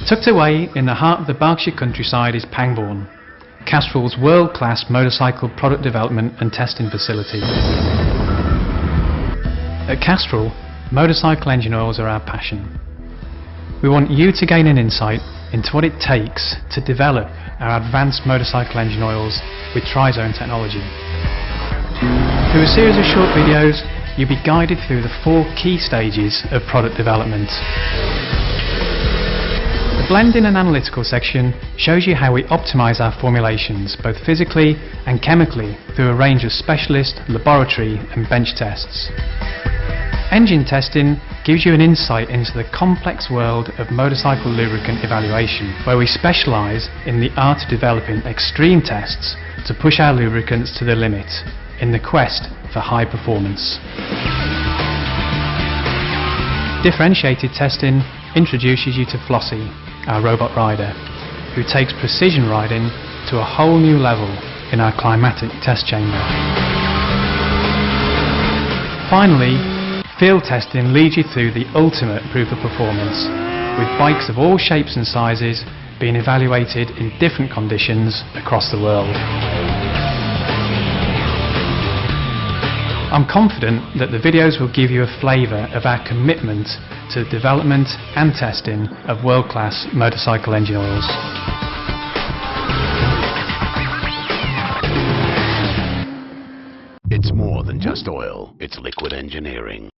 Tucked away in the heart of the Berkshire countryside is Pangbourne, Castrol's world-class motorcycle product development and testing facility. At Castrol, motorcycle engine oils are our passion. We want you to gain an insight into what it takes to develop our advanced motorcycle engine oils with Trizone technology. Through a series of short videos, you'll be guided through the 4 key stages of product development. The blending and analytical section shows you how we optimise our formulations, both physically and chemically, through a range of specialist laboratory and bench tests. Engine testing gives you an insight into the complex world of motorcycle lubricant evaluation, where we specialise in the art of developing extreme tests to push our lubricants to the limit in the quest for high performance. Differentiated testing introduces you to Flossie, our robot rider, who takes precision riding to a whole new level in our climatic test chamber. Finally, field testing leads you through the ultimate proof of performance, with bikes of all shapes and sizes being evaluated in different conditions across the world. I'm confident that the videos will give you a flavour of our commitment to the development and testing of world-class motorcycle engine oils. It's more than just oil, it's liquid engineering.